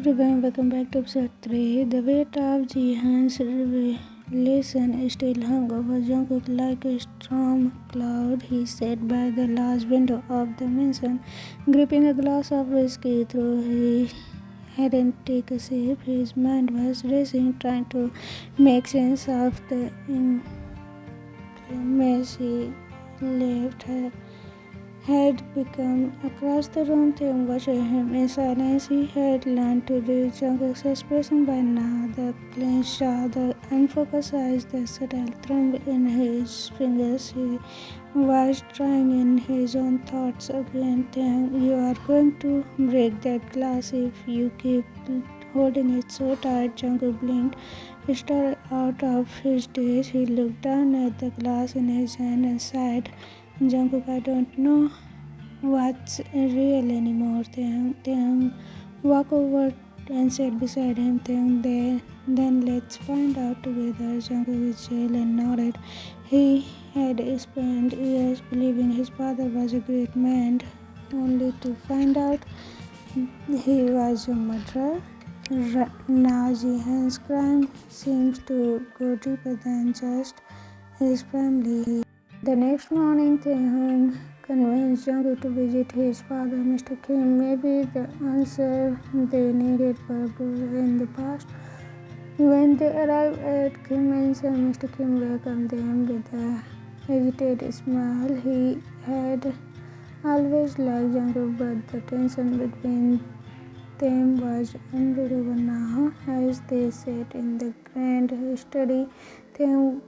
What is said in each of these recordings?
everyone, welcome back to episode 3. The weight of Jihan's revelation still hung over Jungkook like a storm cloud. He sat by the large window of the mansion, gripping a glass of whiskey through he hadn't taken a sip. His mind was racing, trying to make sense of the mess he left had become. Across the room, Taehyung watched him in silence. He had learned to read Jungkook's expression by now. The clenched jaw, the unfocused eyes, the subtle tremble in his fingers. He was trying in his own thoughts again. Taehyung, you are going to break that glass if you keep holding it so tight. Jungkook blinked, stared out of his daze. He looked down at the glass in his hand and sighed. Jungkook, I don't know what's real anymore. Taehyung walked over and sat beside him. Then let's find out together. Jungkook smiled and nodded. He had spent years believing his father was a great man, only to find out he was a murderer. Now Jihan's crime seems to go deeper than just his family. The next morning, Taehyung convinced Jungkook to visit his father, Mr. Kim. Maybe the answer they needed were in the past. When they arrived at Kim Mansion, Mr. Kim welcomed them with a hesitated smile. He had always liked Jungkook, but the tension between them was unbearable now. As they sat in the grand study, Taehyung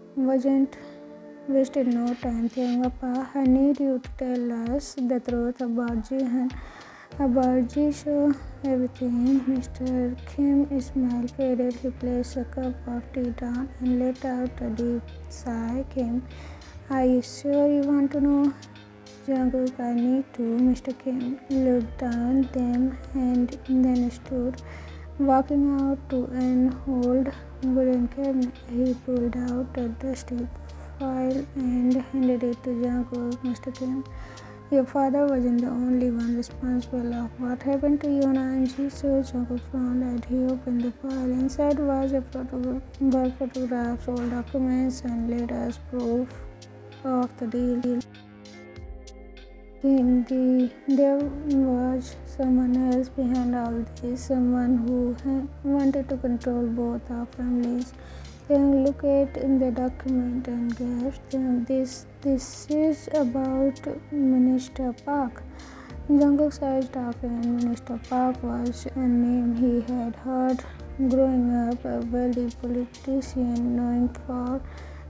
wasted no time. Taehyung, Appa, I need you to tell us the truth about Jihan, about Jisoo, everything. Mr. Kim smiled faded. He placed a cup of tea down and let out a deep sigh. Kim, are you sure you want to know? Jungkook, I need to. Mr. Kim looked down them and then stood, walking out to an old wooden cabinet. He pulled out a dusty file and handed it to Jungkook. Mr. Kim, your father wasn't the only one responsible of what happened to Yona and Jisoo. Jungkook frowned and he opened the file. Inside was were photographs, old documents, and latest proof of the deal. There was someone else behind all this, someone who wanted to control both our families. Then look at the document and gasped. This is about Minister Park. Jungkook's eyes darkened. Minister Park was a name he had heard growing up, a wealthy politician known for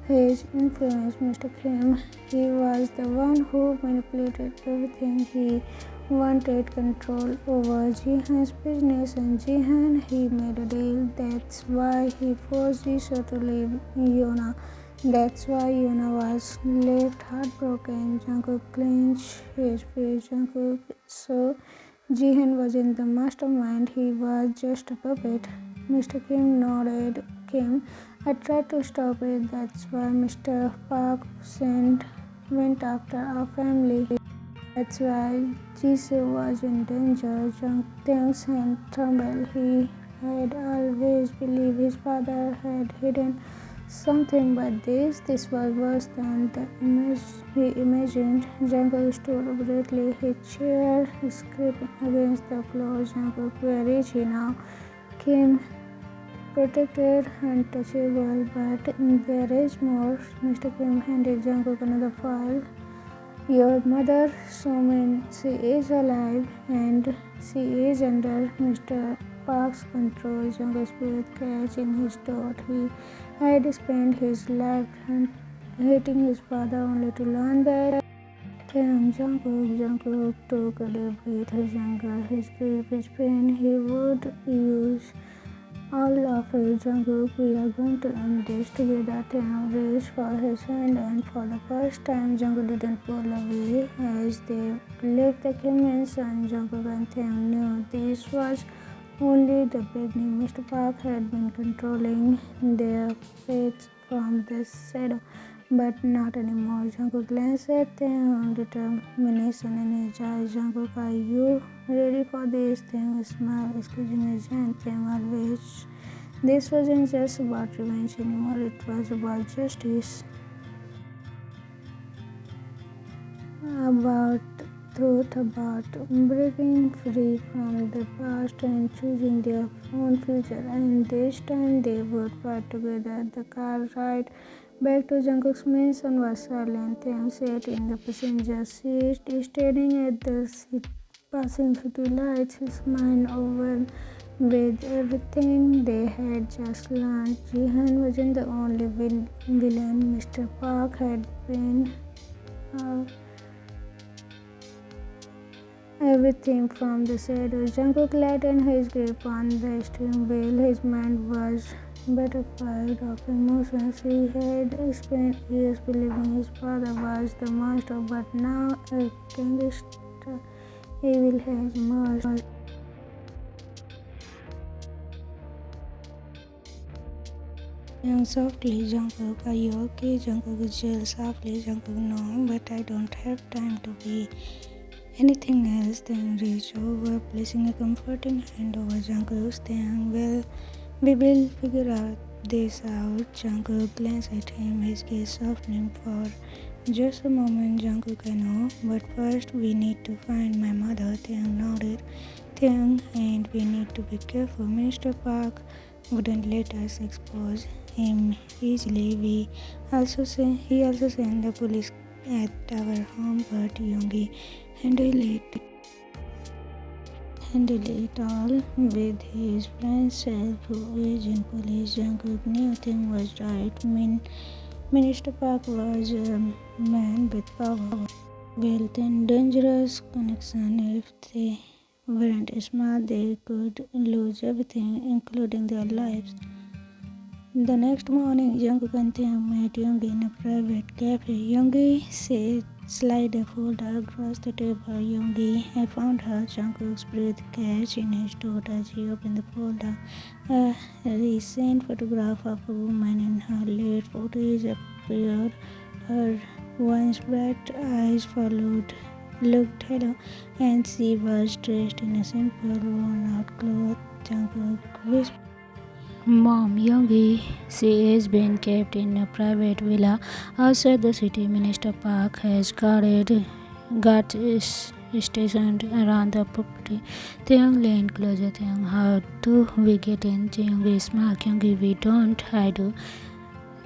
his influence. Mr. Kim, he was the one who manipulated everything. He wanted control over Jihan's business and Jihan. He made a deal. That's why he forced Jisoo to leave Yona. That's why Yona was left heartbroken. Jungkook clenched his fist. Jungkook, so Jihan wasn't the mastermind. He was just a puppet. Mr. Kim nodded. Kim, I tried to stop it. That's why Mr. Park went after our family. That's why Jisoo was in danger. Taehyung's hand trembled. He had always believed his father had hidden something, but this was worse than the image he imagined. Jungkook stood abruptly, his chair scraping against the floor. Jungkook, where is he now? Kim, protected, untouchable, but there is more. Mr. Kim handed Jungkook another file. Your mother, Somin, she is alive and she is under Mr. Park's control. Jungkook's breath catch in his throat. He had spent his life hating his father only to learn that. Jungkook took a deep breath. His anger, his grief, his pain, he would use all of it. Jungkook, we are going to end this together. Taehyung reached for his hand and for the first time Jungkook didn't pull away. As they left the mansion, Jungkook and Taehyung knew this was only the beginning. Mr. Park had been controlling their fates from the shadow. But not anymore. Jungkook glanced at Taehyung, determination in his eyes. Jungkook, are you ready for this? Taehyung smiled, excusing his hand. Taehyung always. This wasn't just about revenge anymore, it was about justice, about truth, about breaking free from the past and choosing their own future. And this time they would fight together. The car ride back to Jungkook's mansion was silent. Taehyung sat in the passenger seat, staring at the passing city lights, his mind over with everything they had just learned. Jihan wasn't the only villain. Mr. Park had been uh, everything from the shadows. Jungkook lightened his grip on the steering wheel. His mind was butterflied of emotions. He had spent years believing his father was the master, but now a gangster evil has emerged. Young softly, Jungkook, are you okay? Jungkook yelled softly, Jungkook, no, but I don't have time to be anything else. Then reached over, placing a comforting hand over Jungkook's. Then, well, we will figure this out. Jungkook glanced at him, his gaze softening for just a moment. Jungkook, I know, but first we need to find my mother. Taehyung nodded. Taehyung, and we need to be careful. Minister Park wouldn't let us expose him easily. He also sent the police at our home, but Yoongi handled it all with his friend's help, who is in police. Jungkook knew thing was right. Minister Park was a man with power, wealth, and dangerous connection. If they weren't smart, they could lose everything, including their lives. The next morning, Jungkook and Taehyung met Yoongi in a private cafe. Yoongi slid a folder across the table. Yoongi had found her. Jungkook's breath catch in his throat as he opened the folder. A recent photograph of a woman in her late 40s appeared. Her once bright eyes looked hello, and she was dressed in a simple, worn-out cloth. Jungkook whispered, Mom, Yoongi, she is being kept in a private villa outside the city. Minister Park has guards stationed around the property. Taehyung leaned closer. Taehyung, how do we get in? Yoongi smiled. Yoongi, we don't. I do.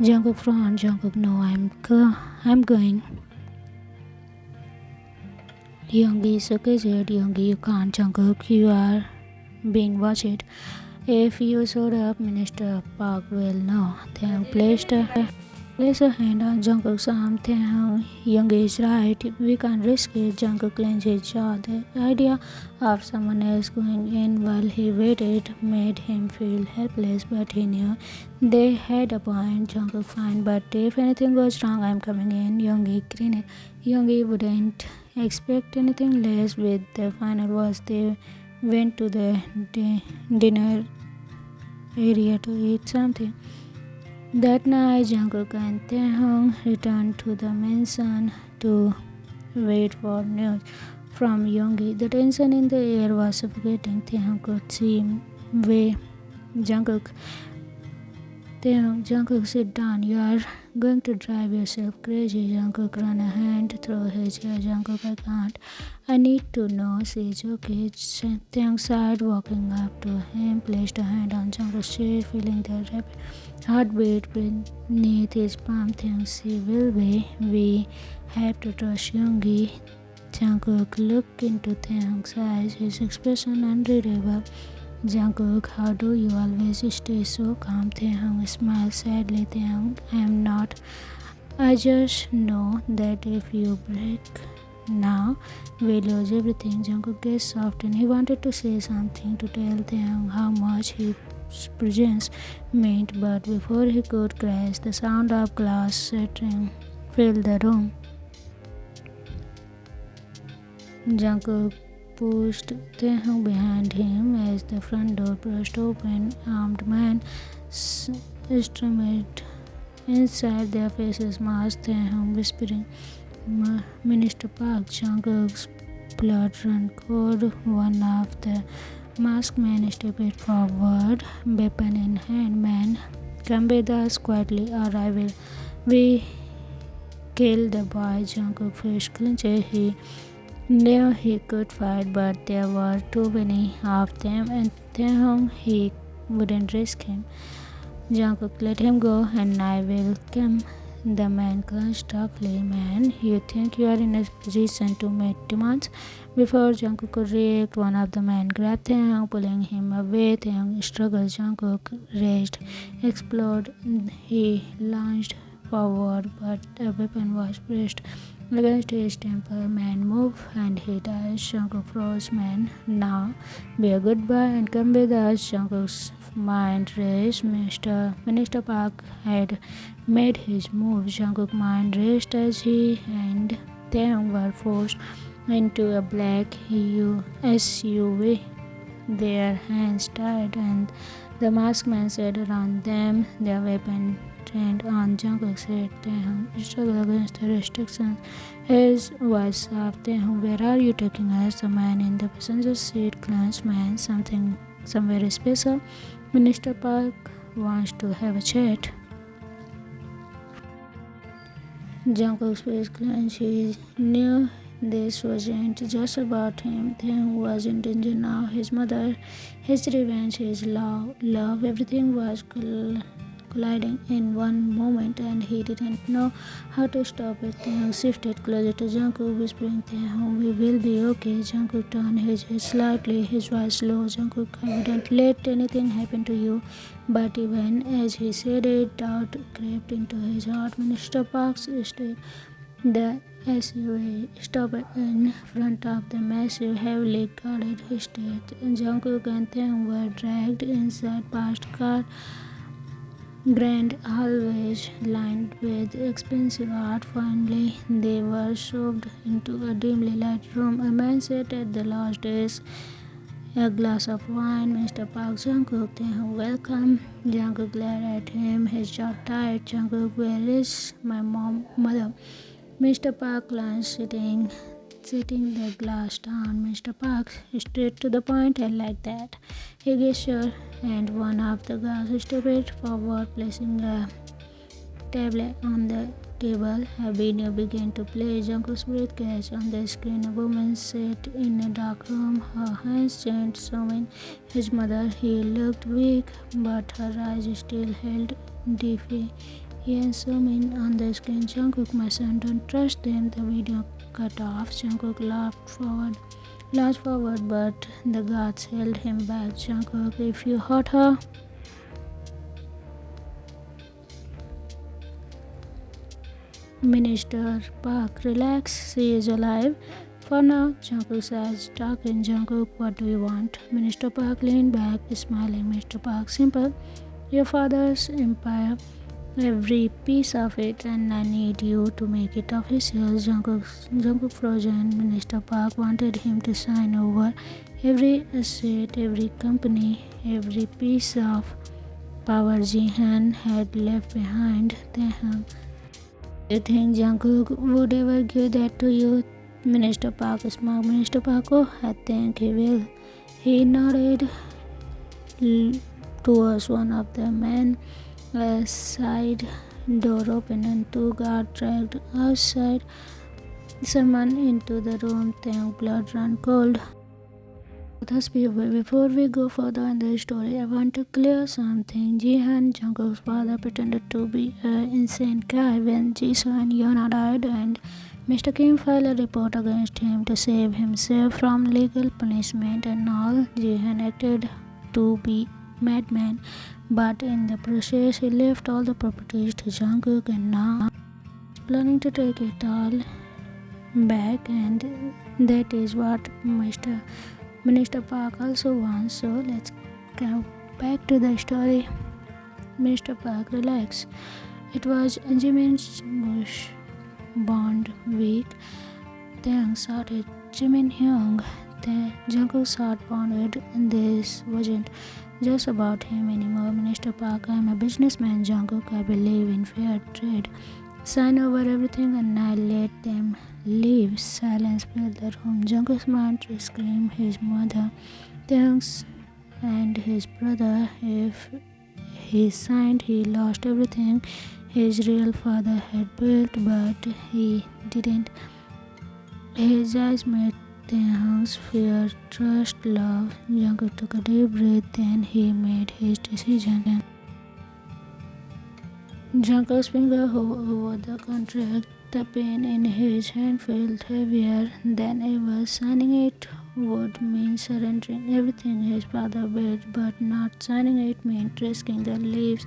Jungkook frowned. Jungkook, no, I'm going. Yoongi shook his head. Yoongi, you can't. Jungkook, you are being watched. If you showed up, Minister Park will know. Taehyung placed a hand on Jungkook's arm. Taehyung, Yoongi is right. We can't risk it. Jungkook clenched his jaw. The idea of someone else going in while he waited made him feel helpless, but he knew they had a point. Jungkook, fine, but if anything goes wrong, I'm coming in. Yoongi grinned. Yoongi wouldn't expect anything less. With the final words, they went to the dinner area to eat something. That night, Jungkook and Taehyung returned to the mansion to wait for news from Yoongi. The tension in the air was suffocating. Taehyung could see way Jungkook. Jungkook, sit down. You are going to drive yourself crazy. Jungkook ran a hand through his hair. Jungkook, I can't. I need to know she's okay. Taehyung sighed, walking up to him, placed a hand on Jungkook's chest, feeling the rapid heartbeat beneath his palm. Taehyung, she will be. We have to trust Yoongi. Jungkook looked into Taehyung's eyes, his expression unreadable. Jungkook, how do you always stay so calm? Taehyung smiled sadly. Taehyung, I am not. I just know that if you break now, we lose everything. Jungkook gazed soft and he wanted to say something to tell Taehyung how much his presence meant, but before he could crash, the sound of glass shattering filled the room. Jungkook pushed Taehyung behind him as the front door burst open. Armed men Inside their faces masked, Taehyung whispering, Minister Park, Jungkook's blood run cold. One of the masked men stepped forward, weapon in hand. Man, come with us quietly, or I will. We kill the boy. Jungkook face clenched. He knew he could fight, but there were too many of them, and Taehyung he wouldn't risk him. Jungkook let him go, and I will come. The man clenched roughly. Man, you think you are in a position to make demands? Before Jungkook could react, one of the men grabbed Taehyung, pulling him away. Taehyung struggled. Jungkook raged, exploded. He lunged forward, but a weapon was pressed against his temple. Man moved and he died. Jungkook froze. Man, now be a good boy and come with us. Jungkook's mind raced. Minister Park had made his move. Jungkook's mind raced as he and Taehyung were forced into a black SUV. Their hands tied and the masked man sat around them, their weapon trained on Jungkook's head. Taehyung struggled against the restrictions. His voice soft. Taehyung, where are you taking us? The man in the passenger seat glanced. Man, somewhere special. Minister Park wants to have a chat. Jungkook's face clenched. He knew this wasn't just about him. Taehyung was in danger now. His mother, his revenge, his love, everything was colliding in one moment, and he didn't know how to stop it. Taehyung shifted closer to Jungkook, whispering, Taehyung, we will be okay. Jungkook turned his head slightly, his voice low. Jungkook, I wouldn't let anything happen to you. But even as he said it, doubt crept into his heart. Minister Park's state. The SUV stopped in front of the massive, heavily guarded estate. Jungkook and Taehyung were dragged inside past grand hallways lined with expensive art. Finally, they were shoved into a dimly lit room. A man sat at the large desk, a glass of wine. Mr. Park, Jungkook, Taehyung, welcome. Jungkook glared at him, his jaw tight. Jungkook, where is my mother? Mr. Park lunch setting the glass down. Mr. Park, straight to the point, I like that. He gestured, and one of the guards stepped forward, placing a tablet on the table. A video began to play. Jungkook's briefcase on the screen. A woman sat in a dark room, her hands chained, showing his mother. He looked weak, but her eyes still held defiance. Zooming on the screen. Jungkook, my son, don't trust them. The video cut off. Jungkook lunged forward, but the guards held him back. Jungkook, if you hurt her, Minister Park, relax. She is alive. For now, Jungkook says, talking. Jungkook, what do you want? Minister Park leaned back, smiling. Mr. Park, simple. Your father's empire, every piece of it, and I need you to make it official. Jungkook frozen. Minister Park wanted him to sign over every asset, every company, every piece of power Jihan had left behind. Taehyung, you think Jungkook would ever give that to you? Minister Park smiled. Minister Park, oh, I think he will. He nodded towards one of the men. A side door opened and two guards dragged outside someone into the room. Taehyung blood ran cold. Before we go further in the story, I want to clear something. Jihan, Jungkook's father, pretended to be an insane guy when Jisoo and Yeona died, and Mr. Kim filed a report against him to save himself from legal punishment and all. Jihan acted to be madman, but in the process he left all the properties to Jungkook, and now he's planning to take it all back, and that is what Minister Park also wants. So let's go back to the story. Minister Park, relax. It was Jimin's Bond week. Taehyung shouted, Jimin Hyung, Jungkook's heart pounded, and this wasn't just about him anymore. Minister Park, I'm a businessman. Jungkook, I believe in fair trade. Sign over everything and I let them leave. Silence filled the room. Jungkook's mind screamed his mother, Taehyung and his brother. If he signed, he lost everything his real father had built, but he didn't. His eyes met Taehyung's fear, trust, love. Jungkook took a deep breath, then he made his decision. Jungkook's finger hovered over the contract. The pen in his hand felt heavier than ever. Signing it would mean surrendering everything his father built, but not signing it meant risking the lives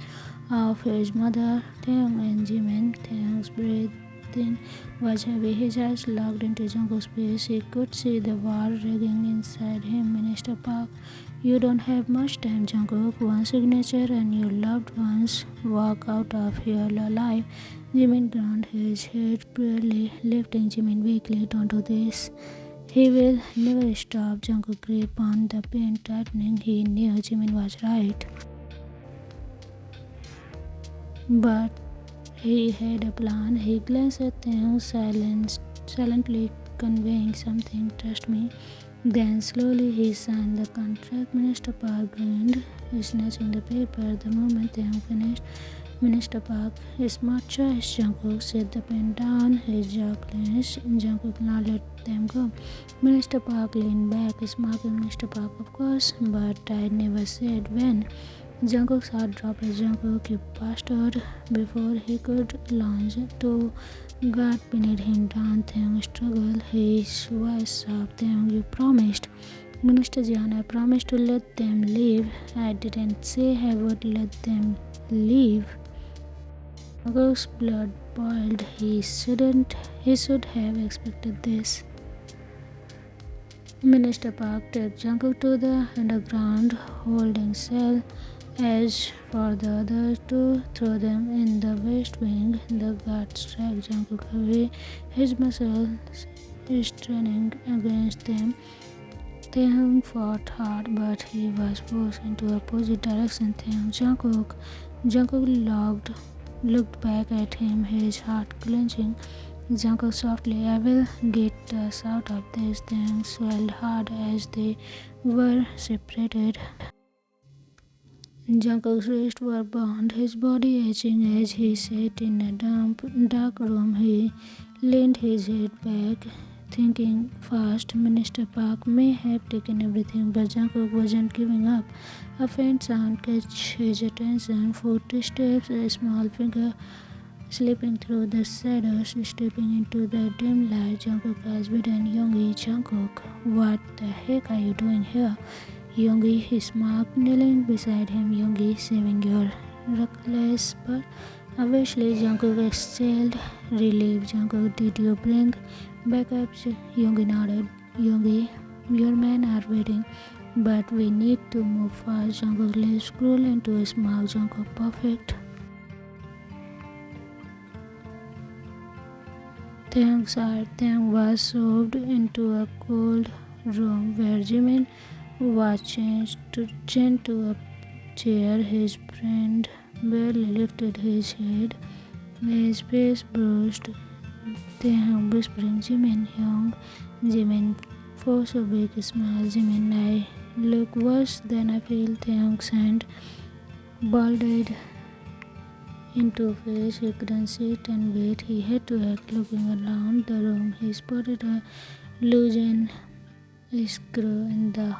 of his mother, Taehyung and Jimin. Taehyung's breathing was heavy. His eyes locked into Jungkook's face. He could see the war raging inside him. Minister Park, you don't have much time, Jungkook. One signature and your loved ones walk out of here alive. Jimin ground his head, barely lifting Jimin weakly. Don't do this. He will never stop. Jungkook gripped on the pen, tightening. He knew Jimin was right, but he had a plan. He glanced at Taehyung, silently conveying something. Trust me. Then slowly he signed the contract. Minister Park grinned, snatching the paper. The moment Taehyung finished, Minister Park, a smart choice. Jungkook set the pen down, his jaw clenched. Jungkook now let them go. Minister Park leaned back, smirking. Minister Park, of course, but I never said when. Jungkook's heart dropped as Jungkook passed out before he could launch. To guard pinned him down. Taehyung struggled, his voice soft. Taehyung, you promised. Minister Jan, I promised to let them leave. I didn't say I would let them leave. Jungkook's blood boiled. He should have expected this. Minister Park took Jungkook to the underground holding cell. As for the others to throw them in the west wing, the guards dragged Jungkook away, his muscles straining against them. Taehyung fought hard, but he was forced into opposite direction. Jungkook looked back at him, his heart clenching. Jungkook softly, I will get us out of this. Taehyung swelled hard as they were separated. Jungkook's wrists were bound, his body aching as he sat in a dark room. He leaned his head back, thinking fast. Minister Park may have taken everything, but Jungkook wasn't giving up. A faint sound caught his attention. Footsteps, a small figure slipping through the shadows, stepping into the dim light. Jungkook's eyes widened. Yoongi, Jungkook, what the heck are you doing here? Yoongi, he smirked, kneeling beside him. Yoongi, saving your reckless but obviously. Jungkook exhaled, relief. Jungkook, did you bring backup? Yoongi nodded. Yoongi, your men are waiting, but we need to move fast. Jungkook lips scrolled into a smile. Jungkook, perfect. Taehyung was shoved into a cold room where Jimin was chained to a chair. His friend barely lifted his head, his face bruised. Taehyung whispering, Jimin, Hyung. Jimin forced a big smile. Jimin, I look worse than I feel. Taehyung's hand balded into face. He couldn't sit and wait. He had to act. Looking around the room, he spotted a loosened screw in the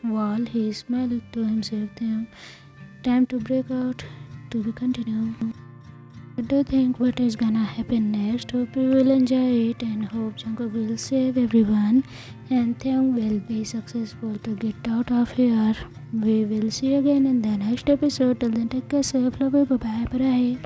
wall. He smiled to himself. Time to break out. To be continued. What do you think what is gonna happen next? Hope you will enjoy it and hope Jungkook will save everyone and Taehyung will be successful to get out of here. We will see you again in the next episode. Till then, take care, safe, love you, bye bye.